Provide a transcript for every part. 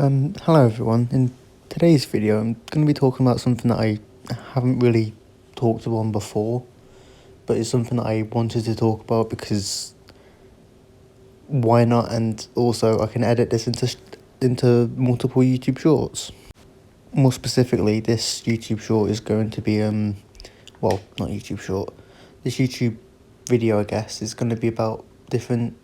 Hello everyone. In today's video, I'm going to be talking about something that I haven't really talked about before, but it's something that I wanted to talk about because why not? And also, I can edit this into multiple YouTube shorts. More specifically, this YouTube short is going to be well, not YouTube short. This YouTube video, I guess, is going to be about different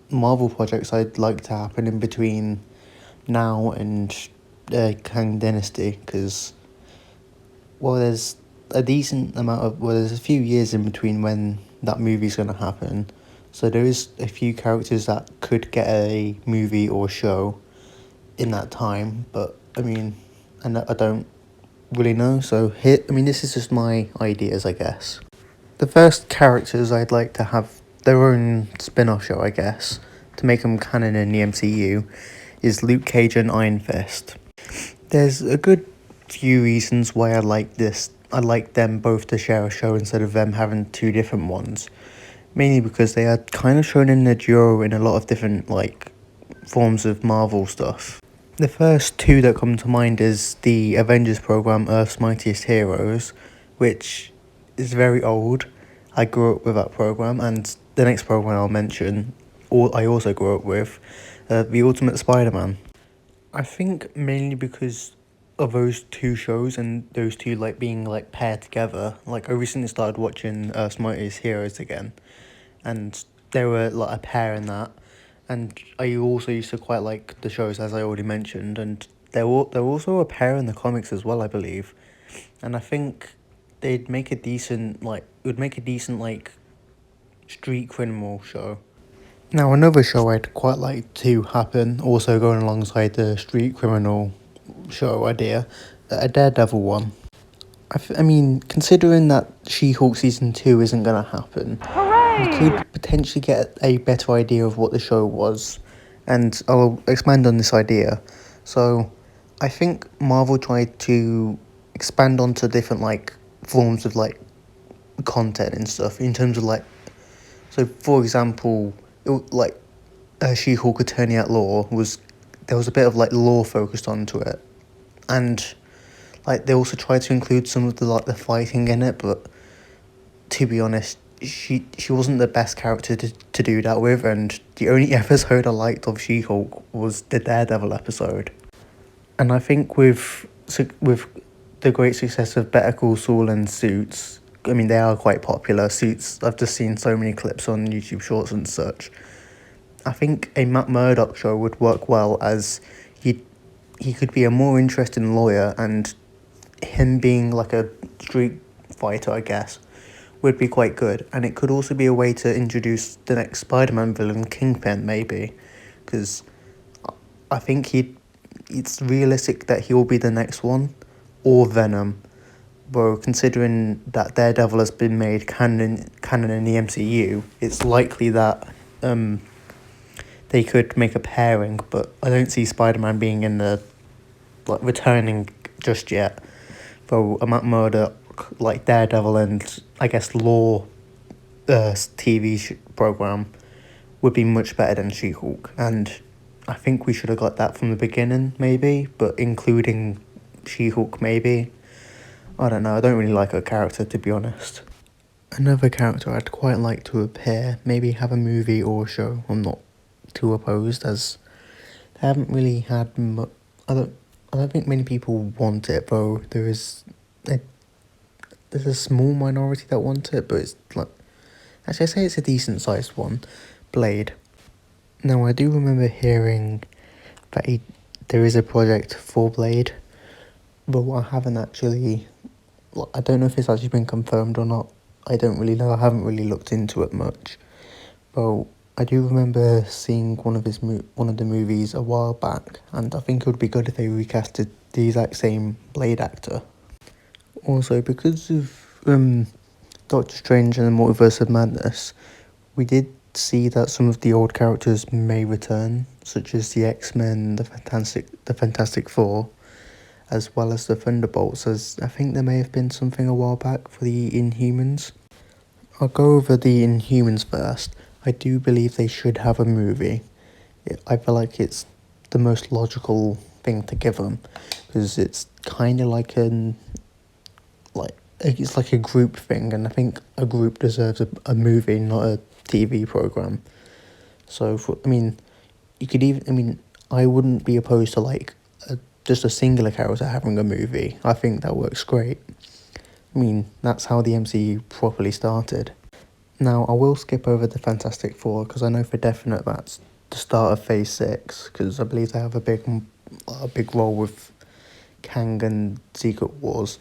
Marvel projects I'd like to happen in between now and KANG Dynasty, because there's there's a few years in between when that movie's going to happen, so there is a few characters that could get a movie or show in that time, but I don't really know, so this is just my ideas, I guess. The first characters I'd like to have their own spin-off show, I guess, to make them canon in the MCU, is Luke Cage and Iron Fist. There's a good few reasons why I like this. I like them both to share a show instead of them having two different ones. Mainly because they are kind of shown in a duo in a lot of different, forms of Marvel stuff. The first two that come to mind is the Avengers program, Earth's Mightiest Heroes, which is very old. I grew up with that program, and the next program I'll mention, I also grew up with, The Ultimate Spider-Man. I think mainly because of those two shows and those two being paired together. I recently started watching Earth's Mightiest Heroes again, and they were a pair in that. And I also used to quite like the shows, as I already mentioned, and they're also a pair in the comics as well, I believe. And I think they'd make a decent street criminal show. Now, another show I'd quite like to happen, also going alongside the street criminal show idea, a Daredevil one. Considering that She-Hulk Season 2 isn't going to happen, we could potentially get a better idea of what the show was, and I'll expand on this idea. So, I think Marvel tried to expand onto different, forms of, content and stuff, in terms of, so, for example, She-Hulk Attorney at Law there was a bit of lore focused onto it, and they also tried to include some of the fighting in it, but to be honest, she wasn't the best character to do that with, and the only episode I liked of She-Hulk was the Daredevil episode. And I think with the great success of Better Call Saul and Suits, they are quite popular. Suits, I've just seen so many clips on YouTube Shorts and such. I think a Matt Murdock show would work well, as he could be a more interesting lawyer, and him being a street fighter, I guess, would be quite good. And it could also be a way to introduce the next Spider-Man villain, Kingpin, maybe, because I think it's realistic that he'll be the next one, or Venom. But considering that Daredevil has been made canon in the MCU, it's likely that they could make a pairing, but I don't see Spider-Man being in the returning just yet. Though a Matt Murdock Daredevil and I guess Law TV program would be much better than She-Hulk, and I think we should have got that from the beginning, maybe, but including She-Hulk, maybe. I don't know, I don't really like her character, to be honest. Another character I'd quite like to appear, maybe have a movie or a show, I'm not too opposed, as they haven't really had I don't think many people want it, though there's a small minority that want it, but it's actually, I say it's a decent sized one, Blade. Now, I do remember hearing that there is a project for Blade, but I haven't actually, I don't know if it's actually been confirmed or not. I don't really know, I haven't really looked into it much. But I do remember seeing one of the movies a while back, and I think it would be good if they recasted the exact same Blade actor. Also, because of Doctor Strange and the Multiverse of Madness, we did see that some of the old characters may return, such as the X-Men, the Fantastic Four, as well as the Thunderbolts, as I think there may have been something a while back for the Inhumans. I'll go over the Inhumans first. I do believe they should have a movie. I feel like it's the most logical thing to give them, because it's kind of like it's like a group thing, and I think a group deserves a movie, not a TV program. So you could even I wouldn't be opposed to like just a singular character having a movie. I think that works great. That's how the MCU properly started. Now, I will skip over the Fantastic Four because I know for definite that's the start of Phase 6, because I believe they have a big role with Kang and Secret Wars.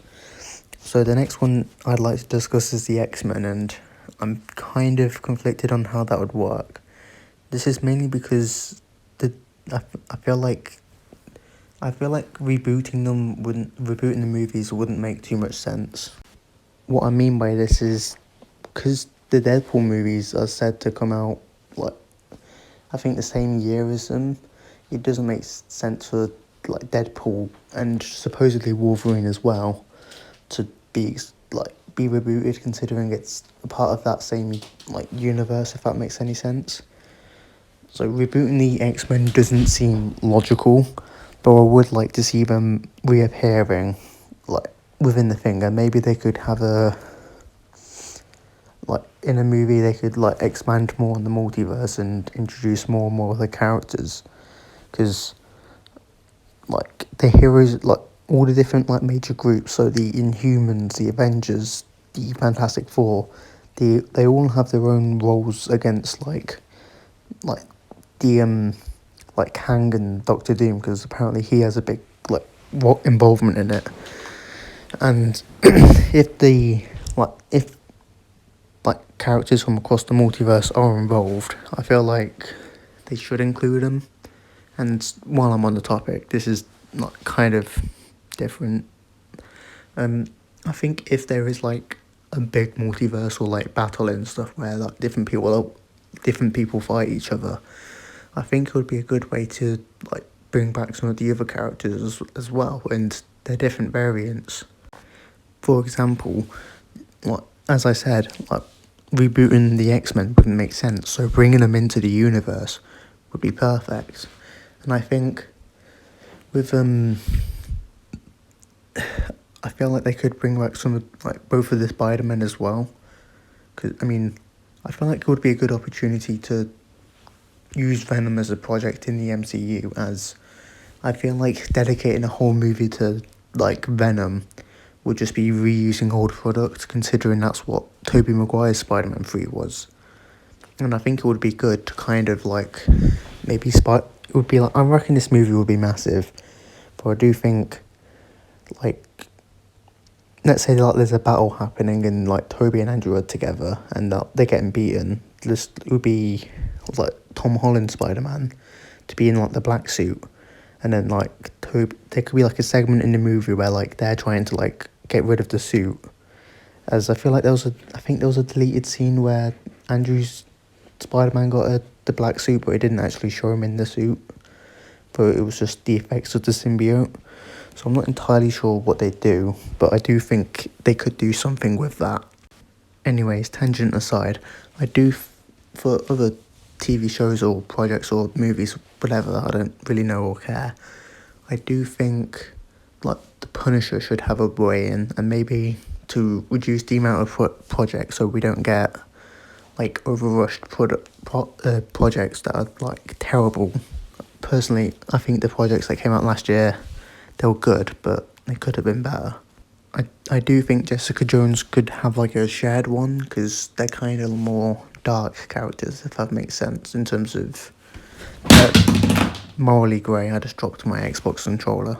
So the next one I'd like to discuss is the X-Men, and I'm kind of conflicted on how that would work. This is mainly because I feel like rebooting the movies wouldn't make too much sense. What I mean by this is because the Deadpool movies are said to come out like I think the same year as them. It doesn't make sense for like Deadpool and supposedly Wolverine as well to be rebooted, considering it's a part of that same like universe, if that makes any sense. So rebooting the X-Men doesn't seem logical, but I would like to see them reappearing like within the thing, and maybe they could have in a movie they could like expand more on the multiverse and introduce more and more of the characters, because like the heroes, like all the different like major groups, so the Inhumans, the Avengers, the Fantastic Four, they all have their own roles against like the like Kang and Doctor Doom, because apparently he has a big like involvement in it. And if characters from across the multiverse are involved, I feel like they should include them. And while I'm on the topic, this is like kind of different. I think if there is like a big multiversal like battle and stuff where like different people fight each other, I think it would be a good way to like bring back some of the other characters as well, and their different variants. For example, like as I said, like rebooting the X-Men wouldn't make sense, so bringing them into the universe would be perfect. And I think with I feel like they could bring back some of like both of the Spider-Men as well, because I feel like it would be a good opportunity to use Venom as a project in the MCU, as I feel like dedicating a whole movie to like Venom would just be reusing old products, considering that's what Tobey Maguire's Spider-Man 3 was. And I think it would be good to kind of like maybe it would be like, I reckon this movie would be massive, but I do think like, let's say like there's a battle happening and like Toby and Andrew are together and they're getting beaten. It would be like Tom Holland Spider-Man to be in like the black suit, and then like there could be like a segment in the movie where like they're trying to like get rid of the suit. As I feel like there was a deleted scene where Andrew's Spider-Man got the black suit, but it didn't actually show him in the suit, but it was just the effects of the symbiote. So I'm not entirely sure what they do, but I do think they could do something with that. Anyways, tangent aside, for other TV shows or projects or movies, whatever, I don't really know or care, I do think like the Punisher should have a way in, and maybe to reduce the amount of projects so we don't get like overrushed projects that are like terrible. Personally, I think the projects that came out last year, they were good, but they could have been better. I do think Jessica Jones could have like a shared one, because they're kind of more dark characters, if that makes sense, in terms of morally grey. I just dropped my Xbox controller.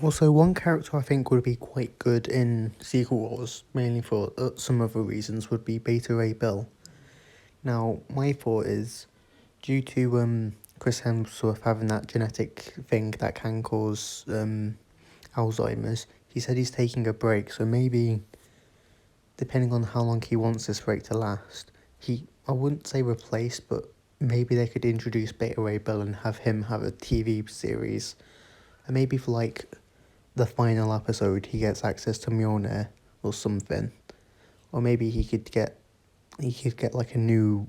Also, one character I think would be quite good in Secret Wars, mainly for some other reasons, would be Beta Ray Bill. Now, my thought is, due to Chris Hemsworth having that genetic thing that can cause Alzheimer's, he said he's taking a break, so maybe, depending on how long he wants this break to last, I wouldn't say replace, but maybe they could introduce Beta Ray Bill and have him have a TV series. And maybe for like the final episode he gets access to Mjolnir or something. Or maybe he could get like a new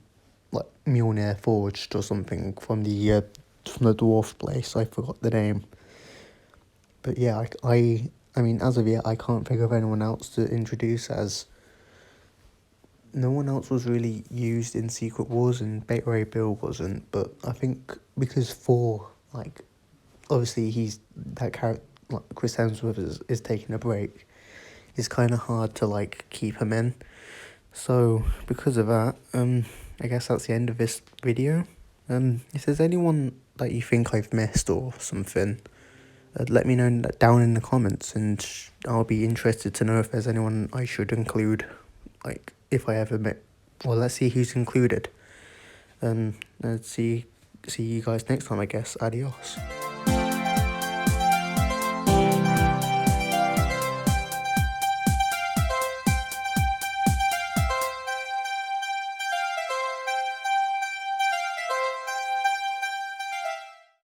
like Mjolnir forged or something from the from the dwarf place. I forgot the name. But yeah, I mean, as of yet, I can't think of anyone else to introduce, as no one else was really used in Secret Wars, and Beta Ray Bill wasn't. But I think because Thor, like, obviously he's that character, like Chris Hemsworth is taking a break. It's kind of hard to like keep him in. So because of that, I guess that's the end of this video. If there's anyone that you think I've missed or something, let me know down in the comments, and I'll be interested to know if there's anyone I should include, like if I ever met. Well, let's see who's included. Let's see you guys next time, I guess. Adios.